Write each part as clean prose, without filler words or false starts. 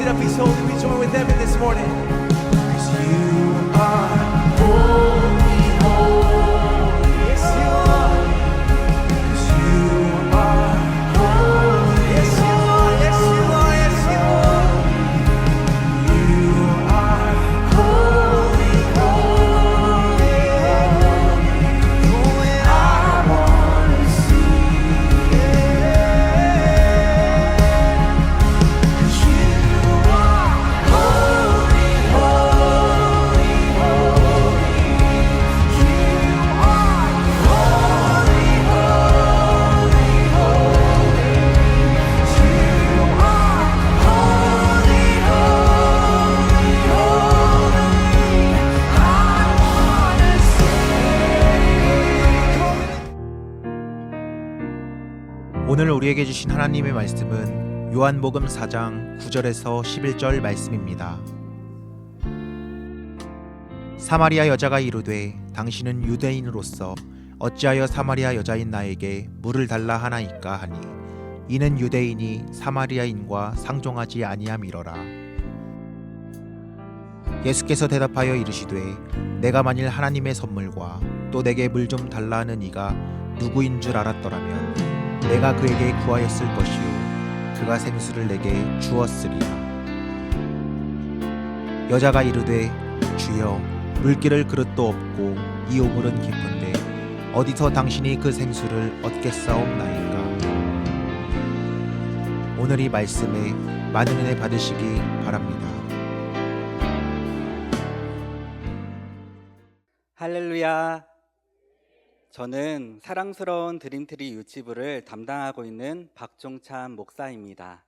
it up, He's holy. We join with heaven this morning. 'Cause you are holy, holy. Yes, you are. 'Cause you are holy. Yes, you are. Yes, you are. Yes, you are. You are holy, holy, holy. I wanna see. 오늘 우리에게 주신 하나님의 말씀은 요한복음 4장 9절에서 11절 말씀입니다. 사마리아 여자가 이르되 당신은 유대인으로서 어찌하여 사마리아 여자인 나에게 물을 달라 하나이까 하니 이는 유대인이 사마리아인과 상종하지 아니함이러라. 예수께서 대답하여 이르시되 내가 만일 하나님의 선물과 또 내게 물 좀 달라 하는 이가 누구인 줄 알았더라면 내가 그에게 구하였을 것이요 그가 생수를 내게 주었으리라. 여자가 이르되 주여 물기를 그릇도 없고 이 오물은 깊은데 어디서 당신이 그 생수를 얻겠사옵나이까. 오늘 이 말씀에 많은 은혜 받으시기 바랍니다. 할렐루야. 저는 사랑스러운 드림트리 유치부를 담당하고 있는 박종찬 목사입니다.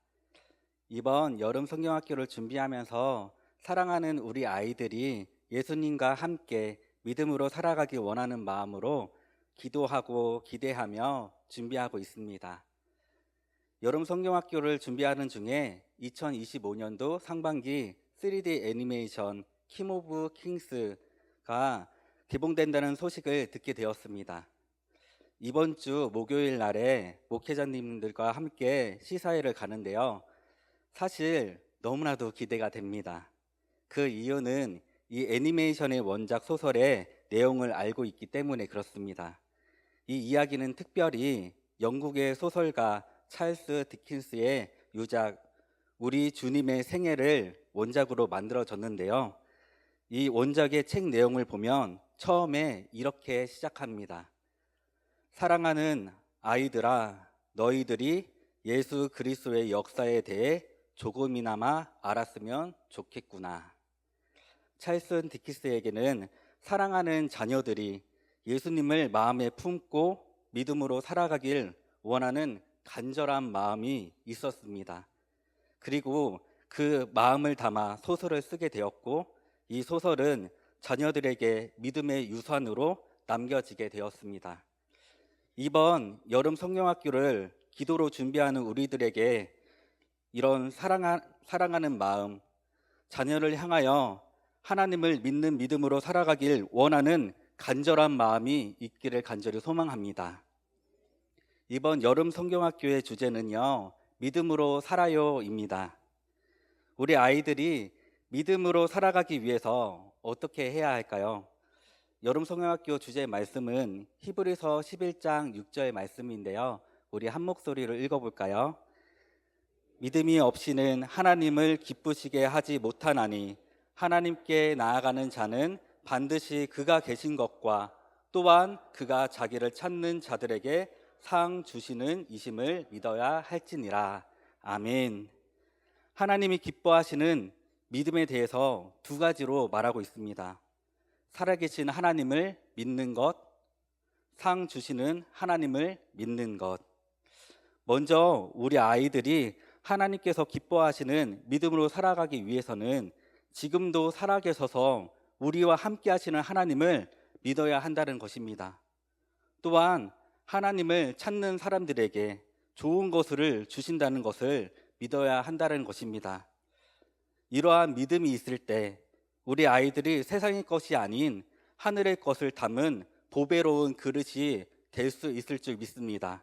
이번 여름 성경학교를 준비하면서 사랑하는 우리 아이들이 예수님과 함께 믿음으로 살아가기 원하는 마음으로 기도하고 기대하며 준비하고 있습니다. 여름 성경학교를 준비하는 중에 2025년도 상반기 3D 애니메이션 킹 오브 킹스가 개봉된다는 소식을 듣게 되었습니다. 이번 주 목요일 날에 목회자님들과 함께 시사회를 가는데요. 사실 너무나도 기대가 됩니다. 그 이유는 이 애니메이션의 원작 소설의 내용을 알고 있기 때문에 그렇습니다. 이 이야기는 특별히 영국의 소설가 찰스 디킨스의 유작 우리 주님의 생애를 원작으로 만들어졌는데요. 이 원작의 책 내용을 보면 처음에 이렇게 시작합니다. 사랑하는 아이들아, 너희들이 예수 그리스도의 역사에 대해 조금이나마 알았으면 좋겠구나. 찰스 디킨스에게는 사랑하는 자녀들이 예수님을 마음에 품고 믿음으로 살아가길 원하는 간절한 마음이 있었습니다. 그리고 그 마음을 담아 소설을 쓰게 되었고 이 소설은 자녀들에게 믿음의 유산으로 남겨지게 되었습니다. 이번 여름 성경학교를 기도로 준비하는 우리들에게 이런 사랑하는 마음, 자녀를 향하여 하나님을 믿는 믿음으로 살아가길 원하는 간절한 마음이 있기를 간절히 소망합니다. 이번 여름 성경학교의 주제는요, 믿음으로 살아요입니다. 우리 아이들이 믿음으로 살아가기 위해서 어떻게 해야 할까요? 여름 성경학교 주제 말씀은 히브리서 11장 6절 말씀인데요. 우리 한 목소리로 읽어볼까요? 믿음이 없이는 하나님을 기쁘시게 하지 못하나니 하나님께 나아가는 자는 반드시 그가 계신 것과 또한 그가 자기를 찾는 자들에게 상 주시는 이심을 믿어야 할지니라. 아멘. 하나님이 기뻐하시는 믿음에 대해서 두 가지로 말하고 있습니다. 살아계신 하나님을 믿는 것, 상 주시는 하나님을 믿는 것. 먼저 우리 아이들이 하나님께서 기뻐하시는 믿음으로 살아가기 위해서는 지금도 살아계셔서 우리와 함께 하시는 하나님을 믿어야 한다는 것입니다. 또한 하나님을 찾는 사람들에게 좋은 것을 주신다는 것을 믿어야 한다는 것입니다. 이러한 믿음이 있을 때 우리 아이들이 세상의 것이 아닌 하늘의 것을 담은 보배로운 그릇이 될 수 있을 줄 믿습니다.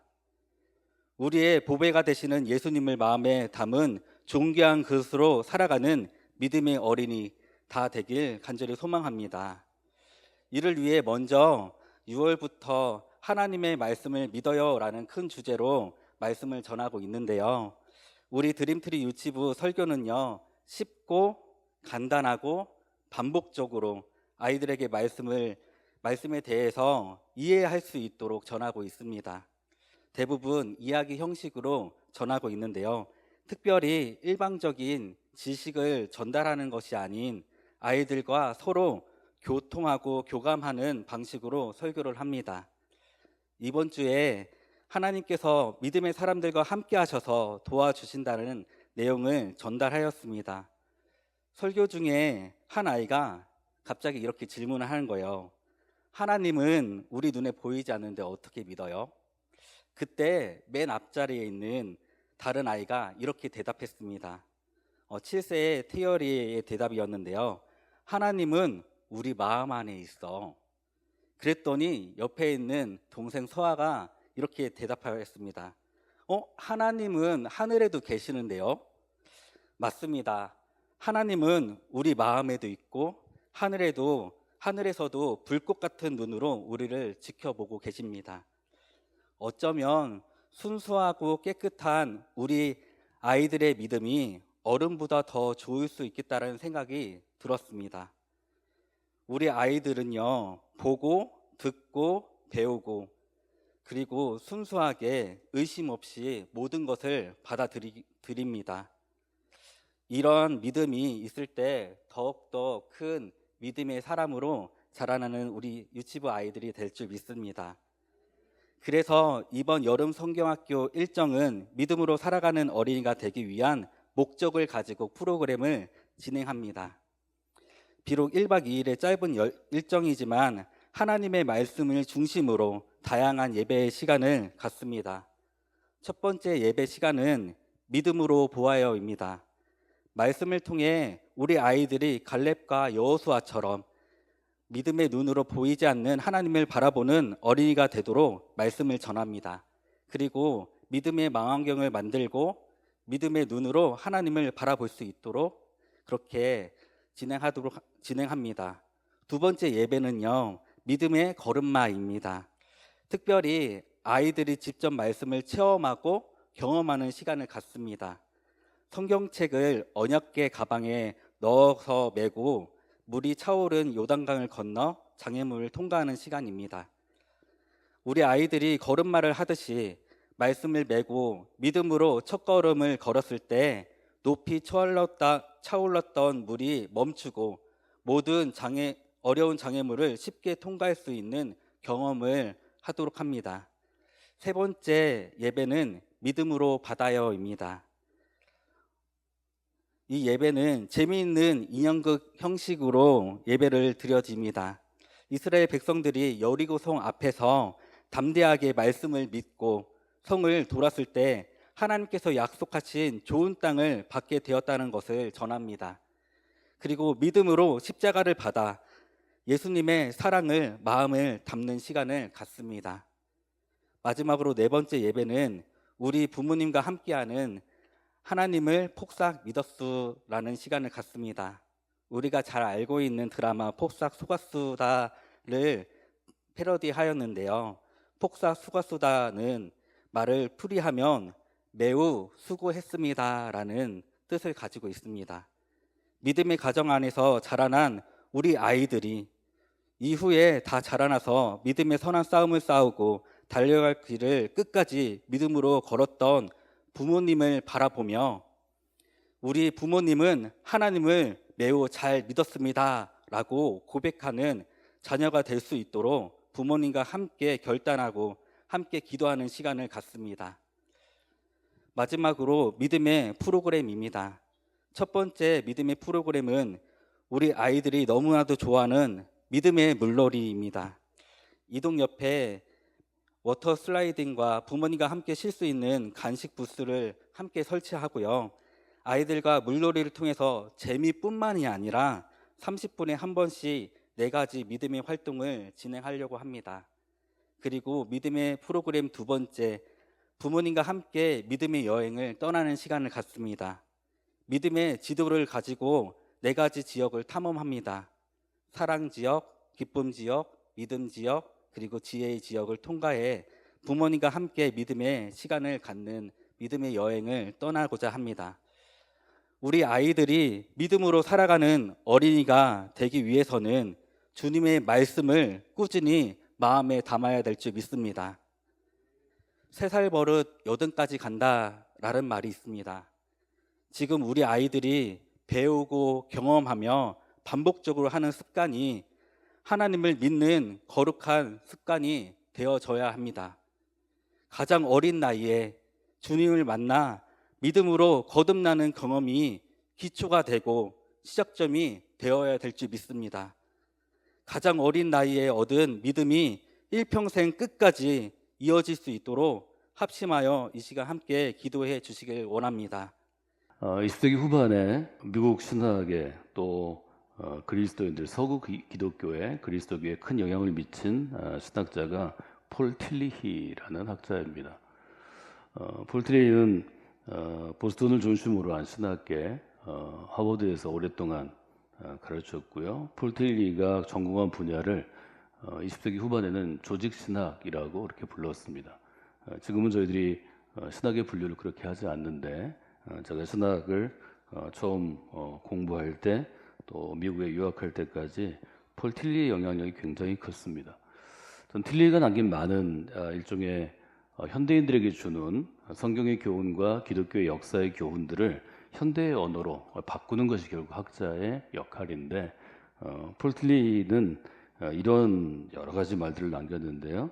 우리의 보배가 되시는 예수님을 마음에 담은 존귀한 그릇으로 살아가는 믿음의 어린이 다 되길 간절히 소망합니다. 이를 위해 먼저 6월부터 하나님의 말씀을 믿어요라는 큰 주제로 말씀을 전하고 있는데요. 우리 드림트리 유치부 설교는요, 쉽고 간단하고 반복적으로 아이들에게 말씀에 대해서 이해할 수 있도록 전하고 있습니다. 대부분 이야기 형식으로 전하고 있는데요. 특별히 일방적인 지식을 전달하는 것이 아닌 아이들과 서로 교통하고 교감하는 방식으로 설교를 합니다. 이번 주에 하나님께서 믿음의 사람들과 함께 하셔서 도와주신다는 내용을 전달하였습니다. 설교 중에 한 아이가 갑자기 이렇게 질문을 하는 거예요. 하나님은 우리 눈에 보이지 않는데 어떻게 믿어요? 그때 맨 앞자리에 있는 다른 아이가 이렇게 대답했습니다. 7세의 태열이의 대답이었는데요. 하나님은 우리 마음 안에 있어. 그랬더니 옆에 있는 동생 서아가 이렇게 대답하였습니다. 하나님은 하늘에도 계시는데요? 맞습니다. 하나님은 우리 마음에도 있고 하늘에서도 불꽃 같은 눈으로 우리를 지켜보고 계십니다. 어쩌면 순수하고 깨끗한 우리 아이들의 믿음이 어른보다 더 좋을 수 있겠다는 생각이 들었습니다. 우리 아이들은요, 보고 듣고 배우고 그리고 순수하게 의심 없이 모든 것을 받아들입니다. 이런 믿음이 있을 때 더욱더 큰 믿음의 사람으로 자라나는 우리 유치부 아이들이 될 줄 믿습니다. 그래서 이번 여름 성경학교 일정은 믿음으로 살아가는 어린이가 되기 위한 목적을 가지고 프로그램을 진행합니다. 비록 1박 2일의 짧은 일정이지만 하나님의 말씀을 중심으로 다양한 예배의 시간을 갖습니다. 첫 번째 예배 시간은 믿음으로 보아요입니다. 말씀을 통해 우리 아이들이 갈렙과 여호수아처럼 믿음의 눈으로 보이지 않는 하나님을 바라보는 어린이가 되도록 말씀을 전합니다. 그리고 믿음의 망원경을 만들고 믿음의 눈으로 하나님을 바라볼 수 있도록 그렇게 진행합니다. 두 번째 예배는요, 믿음의 걸음마입니다. 특별히 아이들이 직접 말씀을 체험하고 경험하는 시간을 갖습니다. 성경책을 언약궤 가방에 넣어서 메고 물이 차오른 요단강을 건너 장애물을 통과하는 시간입니다. 우리 아이들이 걸음마를 하듯이 말씀을 메고 믿음으로 첫걸음을 걸었을 때 높이 차올랐던 물이 멈추고 모든 어려운 장애물을 쉽게 통과할 수 있는 경험을 하도록 합니다. 세 번째 예배는 믿음으로 받아요입니다. 이 예배는 재미있는 인형극 형식으로 예배를 드려집니다. 이스라엘 백성들이 여리고 성 앞에서 담대하게 말씀을 믿고 성을 돌았을 때 하나님께서 약속하신 좋은 땅을 받게 되었다는 것을 전합니다. 그리고 믿음으로 십자가를 받아 예수님의 사랑을 마음을 담는 시간을 갖습니다. 마지막으로 네 번째 예배는 우리 부모님과 함께하는 하나님을 폭삭 믿었수라는 시간을 갖습니다. 우리가 잘 알고 있는 드라마 폭삭 속았수다를 패러디하였는데요. 폭삭 속았수다는 말을 풀이하면 매우 수고했습니다라는 뜻을 가지고 있습니다. 믿음의 가정 안에서 자라난 우리 아이들이 이후에 다 자라나서 믿음의 선한 싸움을 싸우고 달려갈 길을 끝까지 믿음으로 걸었던 부모님을 바라보며 우리 부모님은 하나님을 매우 잘 믿었습니다 라고 고백하는 자녀가 될 수 있도록 부모님과 함께 결단하고 함께 기도하는 시간을 갖습니다. 마지막으로 믿음의 프로그램입니다. 첫 번째 믿음의 프로그램은 우리 아이들이 너무나도 좋아하는 믿음의 물놀이입니다. 이동 옆에 워터 슬라이딩과 부모님과 함께 쉴 수 있는 간식 부스를 함께 설치하고요. 아이들과 물놀이를 통해서 재미뿐만이 아니라 30분에 한 번씩 4가지 믿음의 활동을 진행하려고 합니다. 그리고 믿음의 프로그램 두 번째, 부모님과 함께 믿음의 여행을 떠나는 시간을 갖습니다. 믿음의 지도를 가지고 4가지 지역을 탐험합니다. 사랑 지역, 기쁨 지역, 믿음 지역, 그리고 지혜의 지역을 통과해 부모님과 함께 믿음의 시간을 갖는 믿음의 여행을 떠나고자 합니다. 우리 아이들이 믿음으로 살아가는 어린이가 되기 위해서는 주님의 말씀을 꾸준히 마음에 담아야 될 줄 믿습니다. 3살 버릇 여든까지 간다라는 말이 있습니다. 지금 우리 아이들이 배우고 경험하며 반복적으로 하는 습관이 하나님을 믿는 거룩한 습관이 되어져야 합니다. 가장 어린 나이에 주님을 만나 믿음으로 거듭나는 경험이 기초가 되고 시작점이 되어야 될 줄 믿습니다. 가장 어린 나이에 얻은 믿음이 일평생 끝까지 이어질 수 있도록 합심하여 이 시간 함께 기도해 주시길 원합니다. 20세기 후반에 미국 신학에 또 그리스도인들 서구 기독교에 그리스도교에 큰 영향을 미친 신학자가 폴 틸리히라는 학자입니다. 폴 틸리히는 보스턴을 중심으로 한 신학계 하버드에서 오랫동안 가르쳤고요. 폴 틸리히가 전공한 분야를 20세기 후반에는 조직신학이라고 이렇게 불렀습니다. 지금은 저희들이 신학의 분류를 그렇게 하지 않는데 제가 신학을 처음 공부할 때 또 미국에 유학할 때까지 폴 틸리의 영향력이 굉장히 컸습니다. 전 틸리가 남긴 많은 일종의 현대인들에게 주는 성경의 교훈과 기독교의 역사의 교훈들을 현대의 언어로 바꾸는 것이 결국 학자의 역할인데 폴 틸리는 이런 여러 가지 말들을 남겼는데요.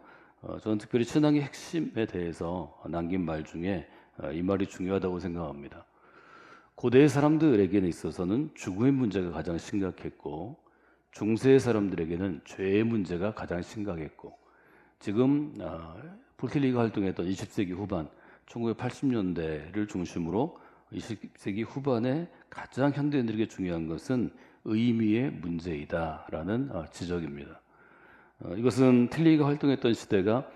저는 특별히 신앙의 핵심에 대해서 남긴 말 중에 이 말이 중요하다고 생각합니다. 고대의 사람들에게는 있어서는 죽음의 문제가 가장 심각했고 중세의 사람들에게는 죄의 문제가 가장 심각했고 지금 폴 틸리가 활동했던 20세기 후반 1980년대를 중심으로 20세기 후반에 가장 현대인들에게 중요한 것은 의미의 문제이다라는 지적입니다. 이것은 틸리가 활동했던 시대가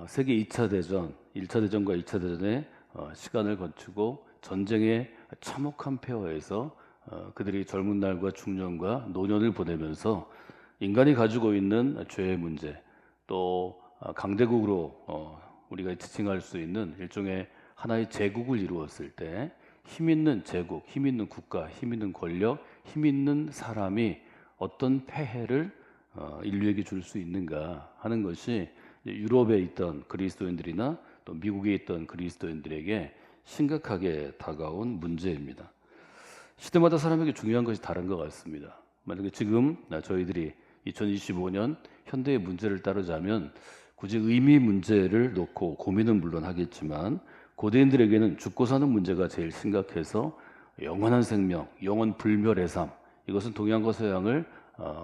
세계 2차 대전, 1차 대전과 2차 대전의 시간을 거치고 전쟁의 참혹한 폐허에서 그들이 젊은 날과 중년과 노년을 보내면서 인간이 가지고 있는 죄의 문제, 또 강대국으로 우리가 지칭할 수 있는 일종의 하나의 제국을 이루었을 때 힘 있는 제국, 힘 있는 국가, 힘 있는 권력, 힘 있는 사람이 어떤 폐해를 인류에게 줄 수 있는가 하는 것이 유럽에 있던 그리스도인들이나 또 미국에 있던 그리스도인들에게 심각하게 다가온 문제입니다. 시대마다 사람에게 중요한 것이 다른 것 같습니다. 만약에 지금 저희들이 2025년 현대의 문제를 따르자면 굳이 의미 문제를 놓고 고민은 물론 하겠지만 고대인들에게는 죽고 사는 문제가 제일 심각해서 영원한 생명, 영원 불멸의 삶, 이것은 동양과 서양을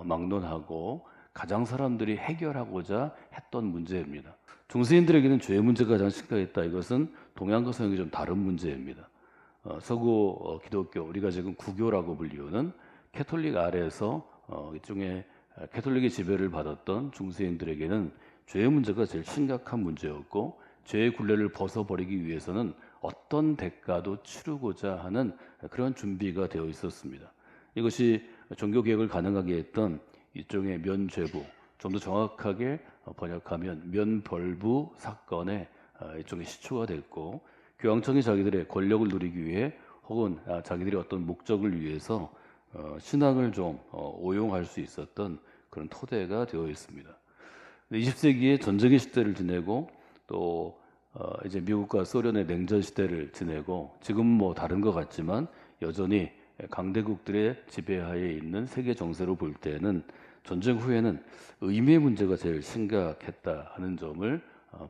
막론하고 가장 사람들이 해결하고자 했던 문제입니다. 중세인들에게는 죄의 문제가 가장 심각했다. 이것은 동양과 서양이 좀 다른 문제입니다. 서구 기독교, 우리가 지금 구교라고 불리우는 캐톨릭 아래에서 일종의 캐톨릭의 지배를 받았던 중세인들에게는 죄의 문제가 제일 심각한 문제였고 죄의 굴레를 벗어버리기 위해서는 어떤 대가도 치르고자 하는 그런 준비가 되어 있었습니다. 이것이 종교개혁을 가능하게 했던 일종의 면죄부, 좀 더 정확하게 번역하면 면벌부 사건의 일종의 시초가 됐고 교황청이 자기들의 권력을 누리기 위해 혹은 자기들이 어떤 목적을 위해서 신앙을 좀 오용할 수 있었던 그런 토대가 되어 있습니다. 20세기에 전쟁의 시대를 지내고 또 이제 미국과 소련의 냉전 시대를 지내고 지금 뭐 다른 것 같지만 여전히 강대국들의 지배하에 있는 세계 정세로 볼 때는 전쟁 후에는 의미의 문제가 제일 심각했다 하는 점을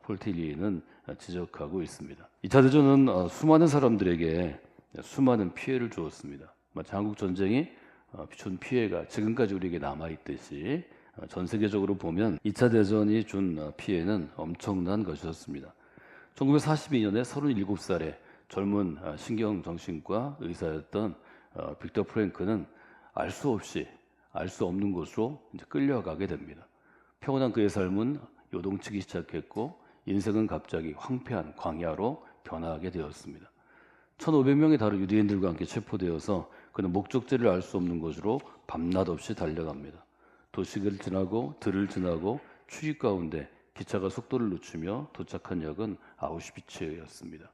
폴 틸리는 지적하고 있습니다. 2차 대전은 수많은 사람들에게 수많은 피해를 주었습니다. 마치 한국 전쟁이 준 피해가 지금까지 우리에게 남아있듯이 전 세계적으로 보면 2차 대전이 준 피해는 엄청난 것이었습니다. 1942년에 37살의 젊은 신경정신과 의사였던 빅터 프랭크는 알 수 없이 알 수 없는 곳으로 이제 끌려가게 됩니다. 평온한 그의 삶은 요동치기 시작했고 인생은 갑자기 황폐한 광야로 변화하게 되었습니다. 1,500명의 다른 유대인들과 함께 체포되어서 그는 목적지를 알 수 없는 곳으로 밤낮 없이 달려갑니다. 도시를 지나고 들을 지나고 추위 가운데 기차가 속도를 늦추며 도착한 역은 아우슈비츠였습니다.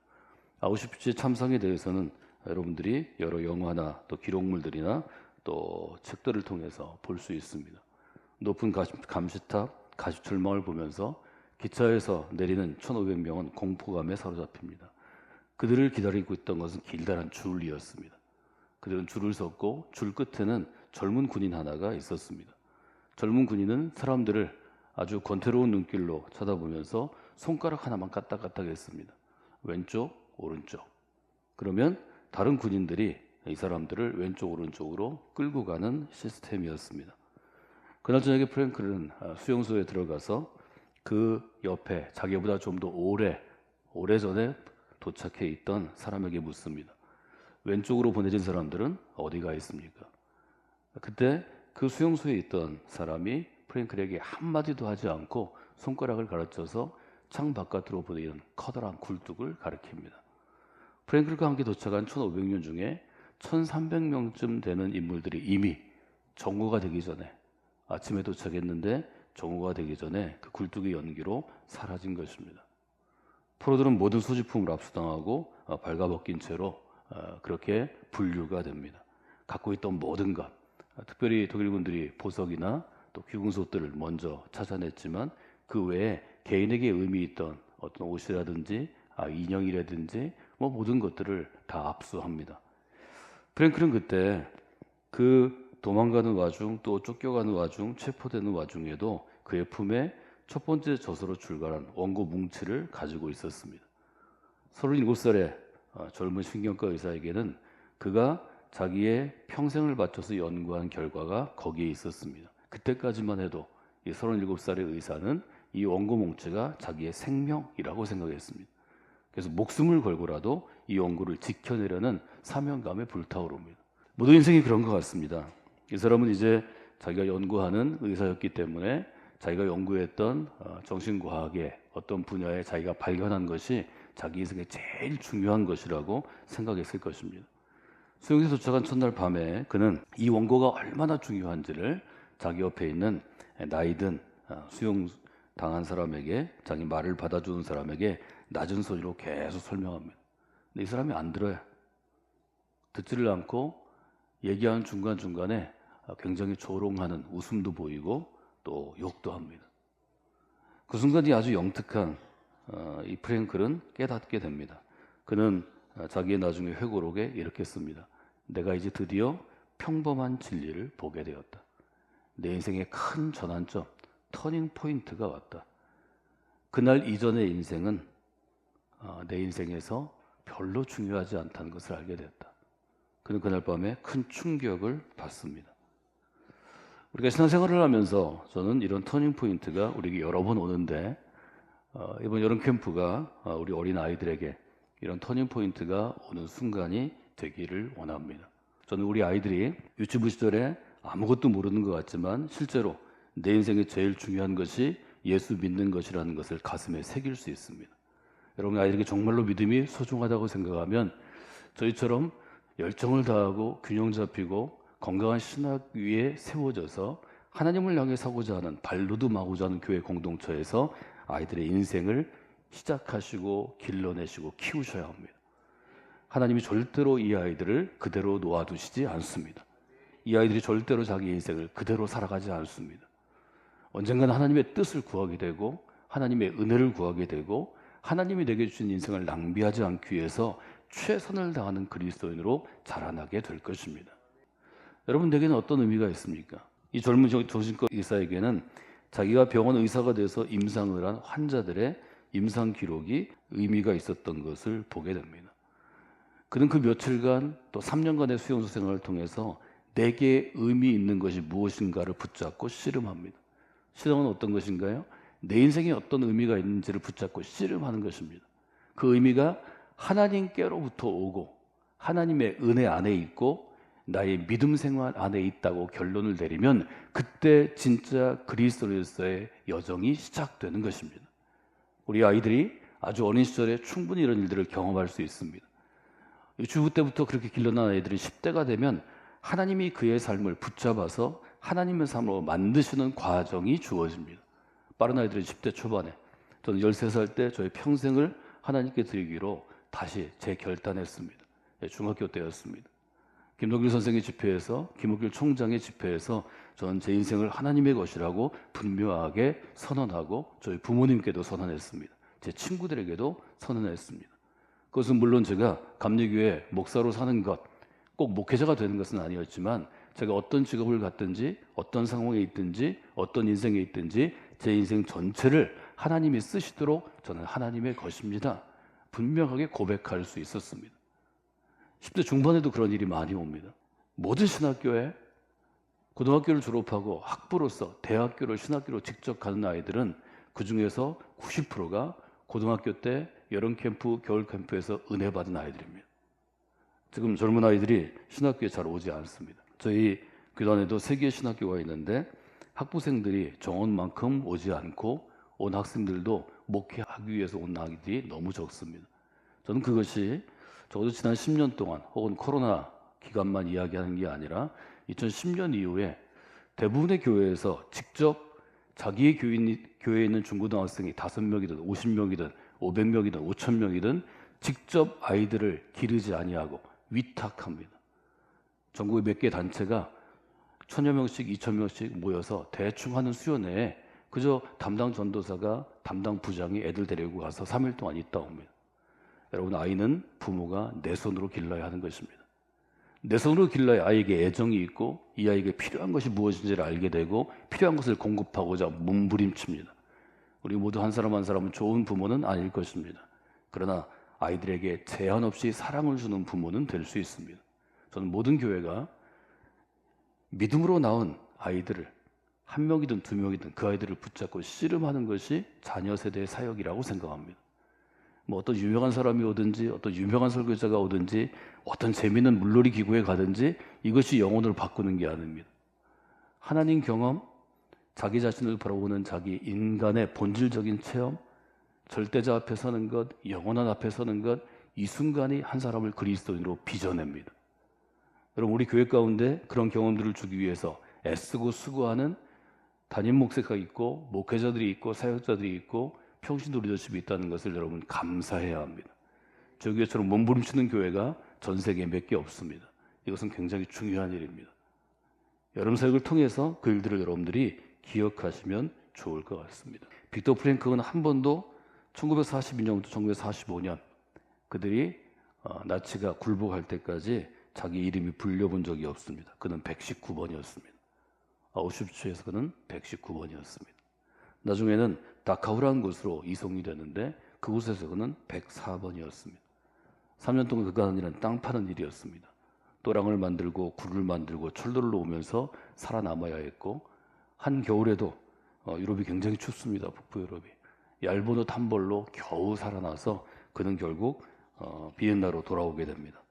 아우슈비츠의 참상에 대해서는 여러분들이 여러 영화나 또 기록물들이나 또 책들을 통해서 볼 수 있습니다. 높은 감시탑, 가시철망을 보면서 기차에서 내리는 1,500명은 공포감에 사로잡힙니다. 그들을 기다리고 있던 것은 길다란 줄이었습니다. 그들은 줄을 섰고 줄 끝에는 젊은 군인 하나가 있었습니다. 젊은 군인은 사람들을 아주 권태로운 눈길로 쳐다보면서 손가락 하나만 까딱까딱 했습니다. 왼쪽, 오른쪽. 그러면 다른 군인들이 이 사람들을 왼쪽, 오른쪽으로 끌고 가는 시스템이었습니다. 그날 저녁에 프랭클은 수용소에 들어가서 그 옆에 자기보다 좀 더 오래전에 도착해 있던 사람에게 묻습니다. 왼쪽으로 보내진 사람들은 어디가 있습니까? 그때 그 수용소에 있던 사람이 프랭클에게 한마디도 하지 않고 손가락을 가르쳐서 창 바깥으로 보이는 커다란 굴뚝을 가리킵니다. 프랭클과 함께 도착한 1,500명 중에 1,300명쯤 되는 인물들이 이미 정오가 되기 전에, 아침에 도착했는데 정오가 되기 전에 그 굴뚝의 연기로 사라진 것입니다. 포로들은 모든 소지품을 압수당하고 발가벗긴 채로 그렇게 분류가 됩니다. 갖고 있던 모든 것, 특별히 독일군들이 보석이나 또 귀금속들을 먼저 찾아냈지만 그 외에 개인에게 의미 있던 어떤 옷이라든지 인형이라든지 모든 것들을 다 압수합니다. 프랭클은 그때 그 도망가는 와중 또 쫓겨가는 와중 체포되는 와중에도 그의 품에 첫 번째 저서로 출간한 원고 뭉치를 가지고 있었습니다. 37살의 젊은 신경과 의사에게는 그가 자기의 평생을 바쳐서 연구한 결과가 거기에 있었습니다. 그때까지만 해도 이 37살의 의사는 이 원고 뭉치가 자기의 생명이라고 생각했습니다. 그래서 목숨을 걸고라도 이 연구를 지켜내려는 사명감에 불타오릅니다. 모든 인생이 그런 것 같습니다. 이 사람은 이제 자기가 연구하는 의사였기 때문에 자기가 연구했던 정신과학의 어떤 분야에 자기가 발견한 것이 자기 인생의 제일 중요한 것이라고 생각했을 것입니다. 수용소에 도착한 첫날 밤에 그는 이 원고가 얼마나 중요한지를 자기 옆에 있는 나이든 수용 당한 사람에게, 자기 말을 받아주는 사람에게 낮은 소리로 계속 설명합니다. 근데 이 사람이 안 들어요. 듣지를 않고 얘기하는 중간중간에 굉장히 조롱하는 웃음도 보이고 또 욕도 합니다. 그 순간이 아주 영특한 이 프랭클은 깨닫게 됩니다. 그는 자기의 나중에 회고록에 이렇게 씁니다. 내가 이제 드디어 평범한 진리를 보게 되었다. 내 인생의 큰 전환점, 터닝 포인트가 왔다. 그날 이전의 인생은 내 인생에서 별로 중요하지 않다는 것을 알게 됐다. 그는 그날 밤에 큰 충격을 받습니다. 우리가 신앙생활을 하면서 저는 이런 터닝 포인트가 우리에게 여러 번 오는데 이번 여름 캠프가 우리 어린 아이들에게 이런 터닝 포인트가 오는 순간이 되기를 원합니다. 저는 우리 아이들이 유치부 시절에 아무것도 모르는 것 같지만 실제로 내 인생에 제일 중요한 것이 예수 믿는 것이라는 것을 가슴에 새길 수 있습니다. 여러분 아이들에게 정말로 믿음이 소중하다고 생각하면 저희처럼 열정을 다하고 균형 잡히고 건강한 신학 위에 세워져서 하나님을 향해 서고자 하는, 발로도 마고자 하는 교회 공동체에서 아이들의 인생을 시작하시고 길러내시고 키우셔야 합니다. 하나님이 절대로 이 아이들을 그대로 놓아두시지 않습니다. 이 아이들이 절대로 자기 인생을 그대로 살아가지 않습니다. 언젠가는 하나님의 뜻을 구하게 되고 하나님의 은혜를 구하게 되고 하나님이 내게 주신 인생을 낭비하지 않기 위해서 최선을 다하는 그리스도인으로 자라나게 될 것입니다. 여러분, 내게는 어떤 의미가 있습니까? 이 젊은 정신과 의사에게는 자기가 병원 의사가 돼서 임상을 한 환자들의 임상 기록이 의미가 있었던 것을 보게 됩니다. 그는 그 며칠간 또 3년간의 수용소 생활을 통해서 내게 의미 있는 것이 무엇인가를 붙잡고 씨름합니다. 신앙은 어떤 것인가요? 내 인생에 어떤 의미가 있는지를 붙잡고 씨름하는 것입니다. 그 의미가 하나님께로부터 오고 하나님의 은혜 안에 있고 나의 믿음 생활 안에 있다고 결론을 내리면 그때 진짜 그리스도로서의 여정이 시작되는 것입니다. 우리 아이들이 아주 어린 시절에 충분히 이런 일들을 경험할 수 있습니다. 유치부 때부터 그렇게 길러난 아이들이 10대가 되면 하나님이 그의 삶을 붙잡아서 하나님의 삶으로 만드시는 과정이 주어집니다. 빠른 아이들은 10대 초반에, 저는 13살 때 저의 평생을 하나님께 드리기로 다시 재결단했습니다. 중학교 때였습니다. 김동길 선생의 집회에서, 김옥길 총장의 집회에서 저는 제 인생을 하나님의 것이라고 분명하게 선언하고 저희 부모님께도 선언했습니다. 제 친구들에게도 선언했습니다. 그것은 물론 제가 감리교회 목사로 사는 것, 꼭 목회자가 되는 것은 아니었지만 제가 어떤 직업을 갖든지 어떤 상황에 있든지 어떤 인생에 있든지 제 인생 전체를 하나님이 쓰시도록 저는 하나님의 것입니다. 분명하게 고백할 수 있었습니다. 10대 중반에도 그런 일이 많이 옵니다. 모든 신학교에 고등학교를 졸업하고 학부로서 대학교를 신학교로 직접 가는 아이들은 그 중에서 90%가 고등학교 때 여름 캠프, 겨울 캠프에서 은혜 받은 아이들입니다. 지금 젊은 아이들이 신학교에 잘 오지 않습니다. 저희 교단에도 3개의 신학교가 있는데 학부생들이 정원만큼 오지 않고 온 학생들도 목회하기 위해서 온 아이들이 너무 적습니다. 저는 그것이 적어도 지난 10년 동안 혹은 코로나 기간만 이야기하는 게 아니라 2010년 이후에 대부분의 교회에서 직접 자기의 교회에 있는 중고등학생이 5명이든 50명이든 500명이든 5,000명이든 직접 아이들을 기르지 아니하고 위탁합니다. 전국의 몇 개 단체가 1,000여 명씩 2,000명씩 모여서 대충 하는 수련회에 그저 담당 전도사가 담당 부장이 애들 데리고 가서 3일 동안 있다 옵니다. 여러분, 아이는 부모가 내 손으로 길러야 하는 것입니다. 내 손으로 길러야 아이에게 애정이 있고 이 아이에게 필요한 것이 무엇인지를 알게 되고 필요한 것을 공급하고자 몸부림칩니다. 우리 모두 한 사람 한 사람은 좋은 부모는 아닐 것입니다. 그러나 아이들에게 제한 없이 사랑을 주는 부모는 될 수 있습니다. 저는 모든 교회가 믿음으로 낳은 아이들을 1명이든 2명이든 그 아이들을 붙잡고 씨름하는 것이 자녀 세대의 사역이라고 생각합니다. 뭐 어떤 유명한 사람이 오든지 어떤 유명한 설교자가 오든지 어떤 재미있는 물놀이 기구에 가든지 이것이 영혼을 바꾸는 게 아닙니다. 하나님 경험, 자기 자신을 바라보는 자기 인간의 본질적인 체험, 절대자 앞에 서는 것, 영원한 앞에 서는 것, 이 순간이 한 사람을 그리스도인으로 빚어냅니다. 여러분, 우리 교회 가운데 그런 경험들을 주기 위해서 애쓰고 수고하는 담임 목사가 있고 목회자들이 있고 사역자들이 있고 평신도 리더십이 있다는 것을 여러분 감사해야 합니다. 저희 교회처럼 몸부림치는 교회가 전 세계에 몇 개 없습니다. 이것은 굉장히 중요한 일입니다. 여름 사역을 통해서 그 일들을 여러분들이 기억하시면 좋을 것 같습니다. 빅터 프랭크는 한 번도 1942년부터 1945년 그들이 나치가 굴복할 때까지 자기 이름이 불려본 적이 없습니다. 그는 119번이었습니다. 아우슈비츠에서 그는 119번이었습니다. 나중에는 다카우라는 곳으로 이송이 되는데 그곳에서 그는 104번이었습니다. 3년 동안 그가 하는 일은 땅 파는 일이었습니다. 또랑을 만들고 굴을 만들고 철도를 놓으면서 살아남아야 했고 한 겨울에도 유럽이 굉장히 춥습니다. 북부 유럽이. 얇은 옷 한 벌로 겨우 살아나서 그는 결국 비엔나로 돌아오게 됩니다.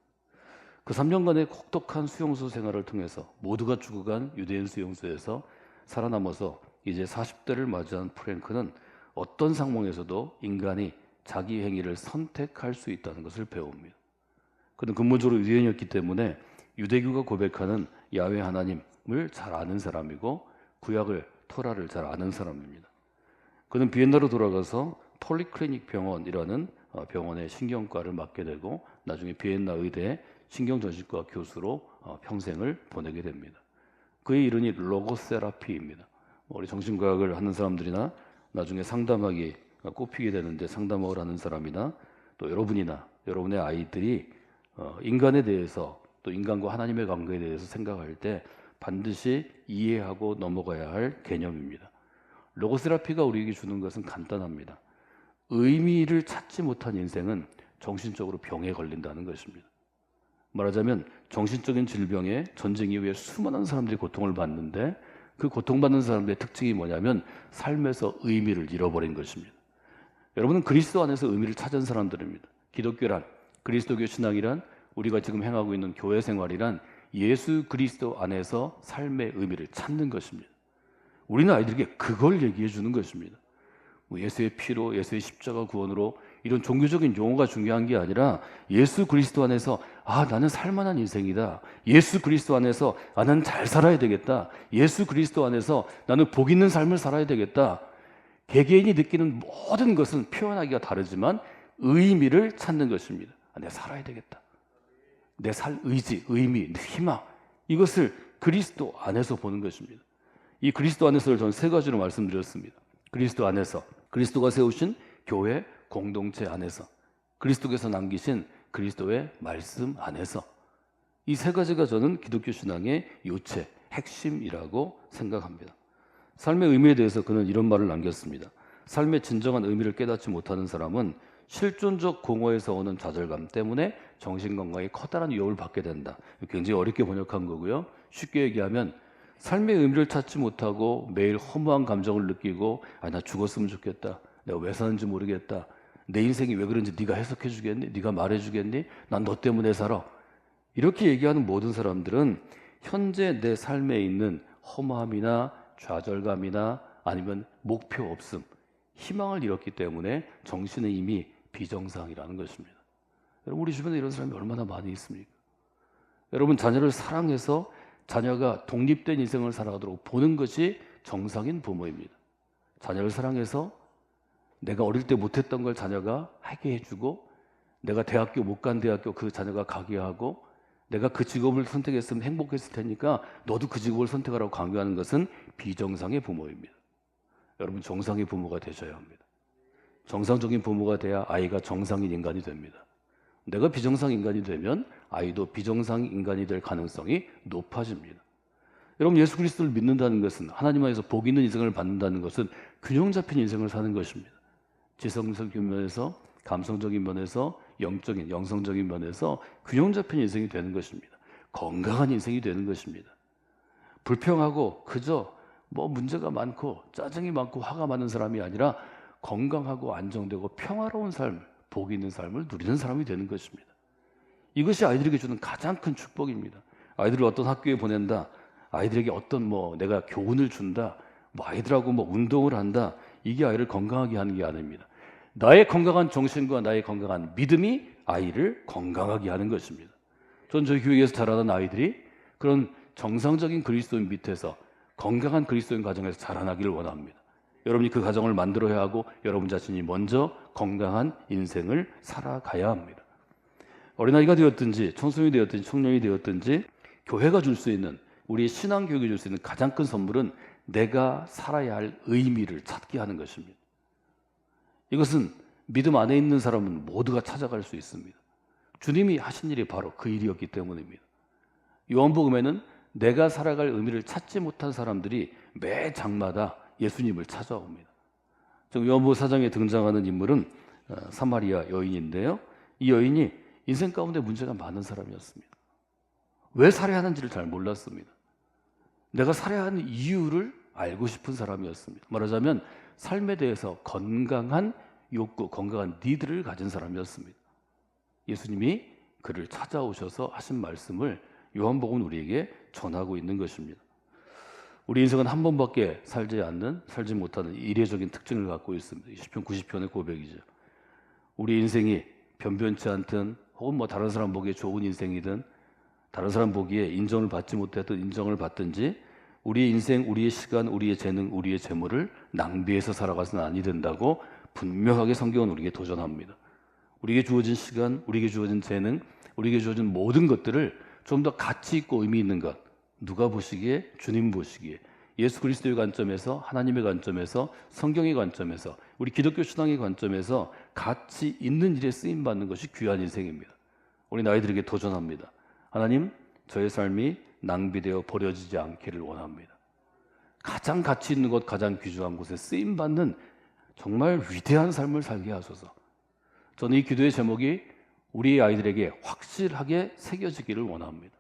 그 3년간의 혹독한 수용소 생활을 통해서 모두가 죽어간 유대인 수용소에서 살아남아서 이제 40대를 맞이한 프랭크는 어떤 상황에서도 인간이 자기 행위를 선택할 수 있다는 것을 배웁니다. 그는 근본적으로 유대인이었기 때문에 유대교가 고백하는 야훼 하나님을 잘 아는 사람이고 구약을 토라를 잘 아는 사람입니다. 그는 비엔나로 돌아가서 폴리클리닉 병원이라는 병원의 신경과를 맡게 되고 나중에 비엔나 의대 신경전신과 교수로 평생을 보내게 됩니다. 그의 이름이 로고세라피입니다. 우리 정신과학을 하는 사람들이나 나중에 상담학이 꼽히게 되는데 상담학을 하는 사람이나 또 여러분이나 여러분의 아이들이 인간에 대해서 또 인간과 하나님의 관계에 대해서 생각할 때 반드시 이해하고 넘어가야 할 개념입니다. 로고세라피가 우리에게 주는 것은 간단합니다. 의미를 찾지 못한 인생은 정신적으로 병에 걸린다는 것입니다. 말하자면 정신적인 질병에 전쟁 이후에 수많은 사람들이 고통을 받는데 그 고통받는 사람들의 특징이 뭐냐면 삶에서 의미를 잃어버린 것입니다. 여러분은 그리스도 안에서 의미를 찾은 사람들입니다. 기독교란, 그리스도교 신앙이란, 우리가 지금 행하고 있는 교회 생활이란 예수 그리스도 안에서 삶의 의미를 찾는 것입니다. 우리는 아이들에게 그걸 얘기해 주는 것입니다. 예수의 피로, 예수의 십자가 구원으로 이런 종교적인 용어가 중요한 게 아니라 예수 그리스도 안에서 나는 살만한 인생이다. 예수 그리스도 안에서 나는 잘 살아야 되겠다. 예수 그리스도 안에서 나는 복 있는 삶을 살아야 되겠다. 개개인이 느끼는 모든 것은 표현하기가 다르지만 의미를 찾는 것입니다. 내가 살아야 되겠다. 내 살 의지, 의미, 희망, 이것을 그리스도 안에서 보는 것입니다. 이 그리스도 안에서를 저는 세 가지로 말씀드렸습니다. 그리스도 안에서, 그리스도가 세우신 교회 공동체 안에서, 그리스도께서 남기신 그리스도의 말씀 안에서, 이 세 가지가 저는 기독교 신앙의 요체, 핵심이라고 생각합니다. 삶의 의미에 대해서 그는 이런 말을 남겼습니다. 삶의 진정한 의미를 깨닫지 못하는 사람은 실존적 공허에서 오는 좌절감 때문에 정신건강에 커다란 위협을 받게 된다. 굉장히 어렵게 번역한 거고요. 쉽게 얘기하면 삶의 의미를 찾지 못하고 매일 허무한 감정을 느끼고 나 죽었으면 좋겠다. 내가 왜 사는지 모르겠다. 내 인생이 왜 그런지 네가 해석해 주겠니? 네가 말해 주겠니? 난 너 때문에 살아. 이렇게 얘기하는 모든 사람들은 현재 내 삶에 있는 허무함이나 좌절감이나 아니면 목표 없음, 희망을 잃었기 때문에 정신은 이미 비정상이라는 것입니다. 여러분, 우리 주변에 이런 사람이 얼마나 많이 있습니까? 여러분, 자녀를 사랑해서 자녀가 독립된 인생을 살아가도록 보는 것이 정상인 부모입니다. 자녀를 사랑해서 내가 어릴 때 못했던 걸 자녀가 하게 해주고, 내가 대학교 못 간 대학교 그 자녀가 가게 하고, 내가 그 직업을 선택했으면 행복했을 테니까 너도 그 직업을 선택하라고 강요하는 것은 비정상의 부모입니다. 여러분, 정상의 부모가 되셔야 합니다. 정상적인 부모가 돼야 아이가 정상인 인간이 됩니다. 내가 비정상 인간이 되면 아이도 비정상 인간이 될 가능성이 높아집니다. 여러분, 예수 그리스도를 믿는다는 것은, 하나님 안에서 복 있는 인생을 받는다는 것은 균형 잡힌 인생을 사는 것입니다. 지성적인 면에서, 감성적인 면에서, 영적인, 영성적인 면에서 균형 잡힌 인생이 되는 것입니다. 건강한 인생이 되는 것입니다. 불평하고 그저 문제가 많고 짜증이 많고 화가 많은 사람이 아니라 건강하고 안정되고 평화로운 삶, 복 있는 삶을 누리는 사람이 되는 것입니다. 이것이 아이들에게 주는 가장 큰 축복입니다. 아이들을 어떤 학교에 보낸다, 아이들에게 어떤 내가 교훈을 준다, 아이들하고 운동을 한다, 이게 아이를 건강하게 하는 게 아닙니다. 나의 건강한 정신과 나의 건강한 믿음이 아이를 건강하게 하는 것입니다. 전 저희 교회에서 자라는 아이들이 그런 정상적인 그리스도인 밑에서 건강한 그리스도인 가정에서 자라나기를 원합니다. 여러분이 그 가정을 만들어야 하고 여러분 자신이 먼저 건강한 인생을 살아가야 합니다. 어린아이가 되었든지 청소년이 되었든지 청년이 되었든지 교회가 줄 수 있는, 우리 신앙교육이 줄 수 있는 가장 큰 선물은 내가 살아야 할 의미를 찾게 하는 것입니다. 이것은 믿음 안에 있는 사람은 모두가 찾아갈 수 있습니다. 주님이 하신 일이 바로 그 일이었기 때문입니다. 요한복음에는 내가 살아갈 의미를 찾지 못한 사람들이 매 장마다 예수님을 찾아옵니다. 요한복음 4장에 등장하는 인물은 사마리아 여인인데요. 이 여인이 인생 가운데 문제가 많은 사람이었습니다. 왜 살아야 하는지를 잘 몰랐습니다. 내가 살아야 하는 이유를 알고 싶은 사람이었습니다. 말하자면 삶에 대해서 건강한 욕구, 건강한 니드를 가진 사람이었습니다. 예수님이 그를 찾아오셔서 하신 말씀을 요한복음은 우리에게 전하고 있는 것입니다. 우리 인생은 한 번밖에 살지 못하는 이례적인 특징을 갖고 있습니다. 시편 90편의 고백이죠. 우리 인생이 변변치 않든 혹은 다른 사람 보기에 좋은 인생이든 다른 사람 보기에 인정을 받지 못했던 인정을 받든지 우리의 인생, 우리의 시간, 우리의 재능, 우리의 재물을 낭비해서 살아가서는 아니 된다고 분명하게 성경은 우리에게 도전합니다. 우리에게 주어진 시간, 우리에게 주어진 재능, 우리에게 주어진 모든 것들을 좀 더 가치 있고 의미 있는 것, 누가 보시기에, 주님 보시기에, 예수 그리스도의 관점에서, 하나님의 관점에서, 성경의 관점에서, 우리 기독교 신앙의 관점에서 가치 있는 일에 쓰임받는 것이 귀한 인생입니다. 우리 아이들에게 도전합니다. 하나님, 저의 삶이 낭비되어 버려지지 않기를 원합니다. 가장 가치 있는 곳, 가장 귀중한 곳에 쓰임받는 정말 위대한 삶을 살게 하소서. 저는 이 기도의 제목이 우리 아이들에게 확실하게 새겨지기를 원합니다.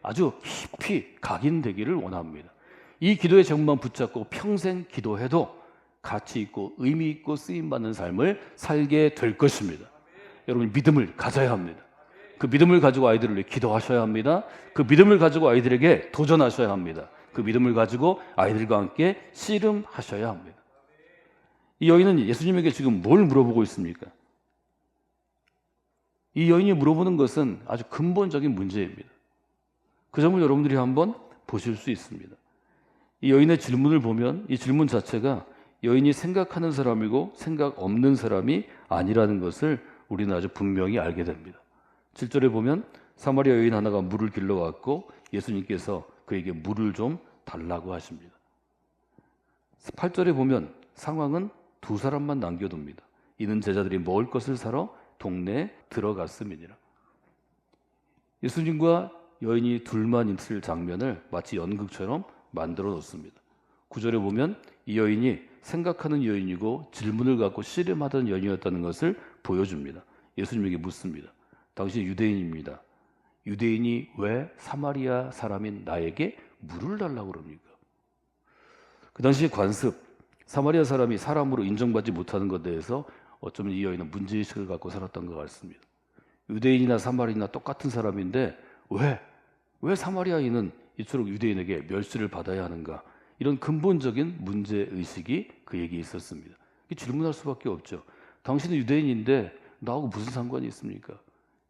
아주 깊이 각인되기를 원합니다. 이 기도의 제목만 붙잡고 평생 기도해도 가치 있고 의미 있고 쓰임받는 삶을 살게 될 것입니다. 여러분, 믿음을 가져야 합니다. 그 믿음을 가지고 아이들을 위해 기도하셔야 합니다. 그 믿음을 가지고 아이들에게 도전하셔야 합니다. 그 믿음을 가지고 아이들과 함께 씨름하셔야 합니다. 이 여인은 예수님에게 지금 뭘 물어보고 있습니까? 이 여인이 물어보는 것은 아주 근본적인 문제입니다. 그 점을 여러분들이 한번 보실 수 있습니다. 이 여인의 질문을 보면 이 질문 자체가 여인이 생각하는 사람이고 생각 없는 사람이 아니라는 것을 우리는 아주 분명히 알게 됩니다. 7절에 보면 사마리아 여인 하나가 물을 길러 왔고 예수님께서 그에게 물을 좀 달라고 하십니다. 8절에 보면 상황은 두 사람만 남겨둡니다. 이는 제자들이 먹을 것을 사러 동네에 들어갔음이니라. 예수님과 여인이 둘만 있을 장면을 마치 연극처럼 만들어 놓습니다. 9절에 보면 이 여인이 생각하는 여인이고 질문을 갖고 씨름하던 여인이었다는 것을 보여줍니다. 예수님에게 묻습니다. 당신 유대인입니다. 유대인이 왜 사마리아 사람인 나에게 물을 달라고 그럽니까? 그 당시 관습, 사마리아 사람이 사람으로 인정받지 못하는 것에 대해서 어쩌면 이 여인은 문제의식을 갖고 살았던 것 같습니다. 유대인이나 사마리아나 똑같은 사람인데 왜 사마리아인은 이처럼 유대인에게 멸시를 받아야 하는가? 이런 근본적인 문제의식이 그에게 있었습니다. 질문할 수밖에 없죠. 당신은 유대인인데 나하고 무슨 상관이 있습니까?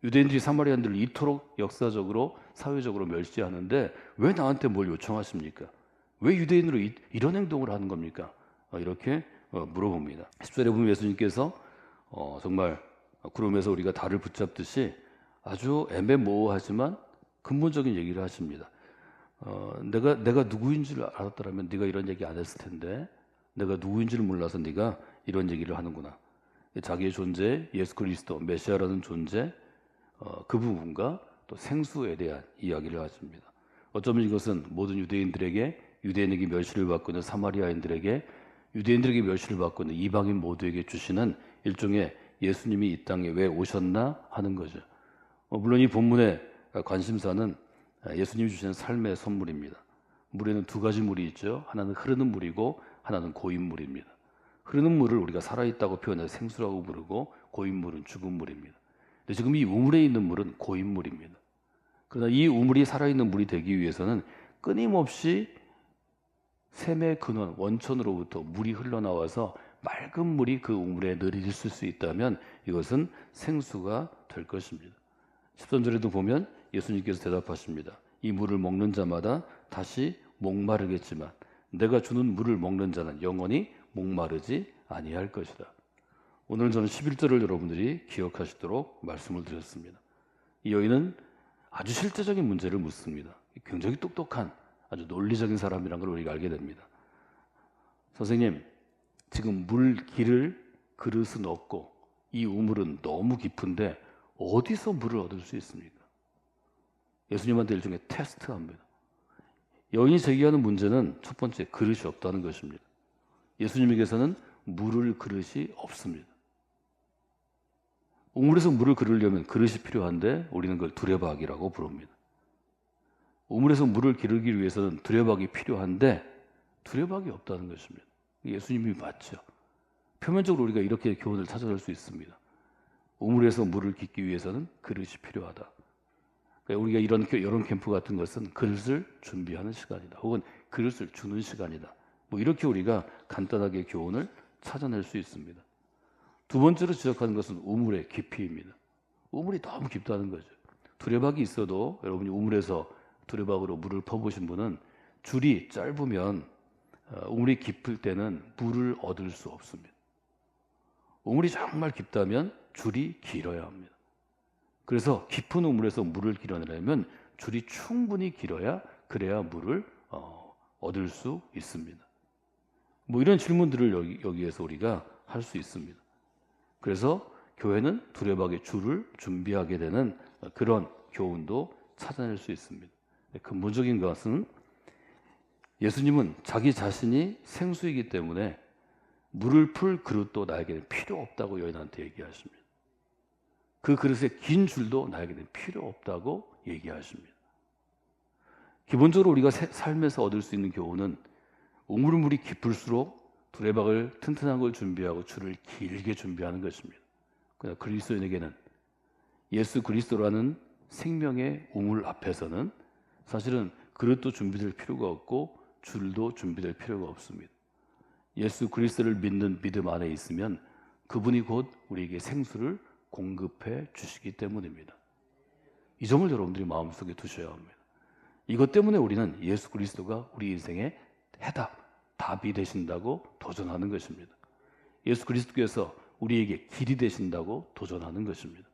유대인들이 사마리아인들을 이토록 역사적으로 사회적으로 멸시하는데 왜 나한테 뭘 요청하십니까? 왜 유대인으로 이런 행동을 하는 겁니까? 이렇게 물어봅니다. 10절에 보면 예수님께서 정말 구름에서 우리가 달을 붙잡듯이 아주 애매모호하지만 근본적인 얘기를 하십니다. 내가 누구인 줄 알았더라면 네가 이런 얘기 안 했을 텐데 내가 누구인 줄 몰라서 네가 이런 얘기를 하는구나. 자기의 존재, 예수 그리스도 메시아라는 존재, 그 부분과 또 생수에 대한 이야기를 하십니다. 어쩌면 이것은 모든 유대인에게 멸시를 받고 있는 사마리아인들에게, 유대인들에게 멸시를 받고 있는 이방인 모두에게 주시는 일종의 예수님이 이 땅에 왜 오셨나 하는 거죠. 물론 이 본문의 관심사는 예수님이 주시는 삶의 선물입니다. 물에는 두 가지 물이 있죠. 하나는 흐르는 물이고 하나는 고인 물입니다. 흐르는 물을 우리가 살아있다고 표현해서 생수라고 부르고 고인 물은 죽은 물입니다. 근데 지금 이 우물에 있는 물은 고인 물입니다. 그러나 이 우물이 살아있는 물이 되기 위해서는 끊임없이 샘의 근원, 원천으로부터 물이 흘러나와서 맑은 물이 그 우물에 내리실 수 있다면 이것은 생수가 될 것입니다. 13절에도 보면 예수님께서 대답하십니다. 이 물을 먹는 자마다 다시 목마르겠지만 내가 주는 물을 먹는 자는 영원히 목마르지 아니할 것이다. 오늘 저는 11절을 여러분들이 기억하시도록 말씀을 드렸습니다. 이 여인은 아주 실제적인 문제를 묻습니다. 굉장히 똑똑한 아주 논리적인 사람이라는 걸 우리가 알게 됩니다. 선생님, 지금 물 기를 그릇은 없고 이 우물은 너무 깊은데 어디서 물을 얻을 수 있습니까? 예수님한테 일종의 테스트합니다. 여인이 제기하는 문제는 첫 번째, 그릇이 없다는 것입니다. 예수님에게서는 물을 그릇이 없습니다. 우물에서 물을 기르려면 그릇이 필요한데 우리는 그걸 두레박이라고 부릅니다. 우물에서 물을 기르기 위해서는 두레박이 필요한데 두레박이 없다는 것입니다. 예수님이 맞죠. 표면적으로 우리가 이렇게 교훈을 찾아낼 수 있습니다. 우물에서 물을 깃기 위해서는 그릇이 필요하다. 그러니까 우리가 이런 여름 캠프 같은 것은 그릇을 준비하는 시간이다. 혹은 그릇을 주는 시간이다. 이렇게 우리가 간단하게 교훈을 찾아낼 수 있습니다. 두 번째로 지적하는 것은 우물의 깊이입니다. 우물이 너무 깊다는 거죠. 두레박이 있어도 여러분이 우물에서 두레박으로 물을 퍼보신 분은 줄이 짧으면 우물이 깊을 때는 물을 얻을 수 없습니다. 우물이 정말 깊다면 줄이 길어야 합니다. 그래서 깊은 우물에서 물을 길어내려면 줄이 충분히 길어야 그래야 물을 얻을 수 있습니다. 이런 질문들을 여기에서 우리가 할 수 있습니다. 그래서 교회는 두레박의 줄을 준비하게 되는 그런 교훈도 찾아낼 수 있습니다. 근본적인 것은 예수님은 자기 자신이 생수이기 때문에 물을 풀 그릇도 나에게는 필요 없다고 여인한테 얘기하십니다. 그 그릇에 긴 줄도 나에게는 필요 없다고 얘기하십니다. 기본적으로 우리가 삶에서 얻을 수 있는 교훈은 우물물이 깊을수록 두레박을 튼튼한 걸 준비하고 줄을 길게 준비하는 것입니다. 그러나 그리스도인에게는 예수 그리스도라는 생명의 우물 앞에서는 사실은 그릇도 준비될 필요가 없고 줄도 준비될 필요가 없습니다. 예수 그리스도를 믿는 믿음 안에 있으면 그분이 곧 우리에게 생수를 공급해 주시기 때문입니다. 이 점을 여러분들이 마음속에 두셔야 합니다. 이것 때문에 우리는 예수 그리스도가 우리 인생의 답이 되신다고 도전하는 것입니다. 예수 그리스도께서 우리에게 길이 되신다고 도전하는 것입니다.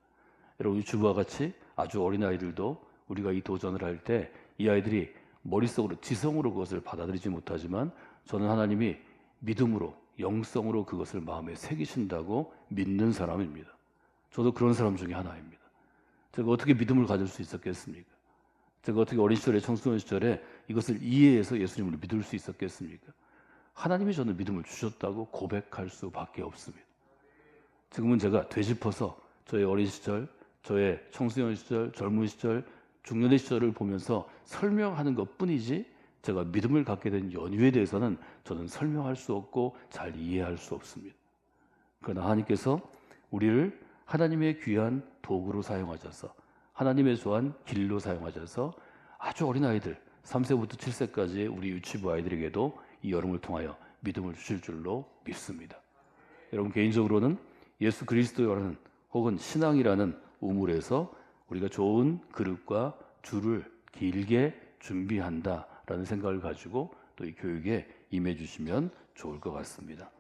여러분, 이 주부와 같이 아주 어린 아이들도 우리가 이 도전을 할 때 이 아이들이 머릿속으로 지성으로 그것을 받아들이지 못하지만 저는 하나님이 믿음으로 영성으로 그것을 마음에 새기신다고 믿는 사람입니다. 저도 그런 사람 중에 하나입니다. 제가 어떻게 믿음을 가질 수 있었겠습니까? 제가 어떻게 어린 시절에 청소년 시절에 이것을 이해해서 예수님을 믿을 수 있었겠습니까? 하나님이 저는 믿음을 주셨다고 고백할 수밖에 없습니다. 지금은 제가 되짚어서 저의 어린 시절, 저의 청소년 시절, 젊은 시절, 중년의 시절을 보면서 설명하는 것뿐이지 제가 믿음을 갖게 된 연유에 대해서는 저는 설명할 수 없고 잘 이해할 수 없습니다. 그러나 하나님께서 우리를 하나님의 귀한 도구로 사용하셔서 하나님의 좋아한 길로 사용하셔서 아주 어린 아이들 3세부터 7세까지의 우리 유치부 아이들에게도 이 여름을 통하여 믿음을 주실 줄로 믿습니다. 여러분, 개인적으로는 예수 그리스도라는 혹은 신앙이라는 우물에서 우리가 좋은 그릇과 줄을 길게 준비한다라는 생각을 가지고 또 이 교육에 임해 주시면 좋을 것 같습니다.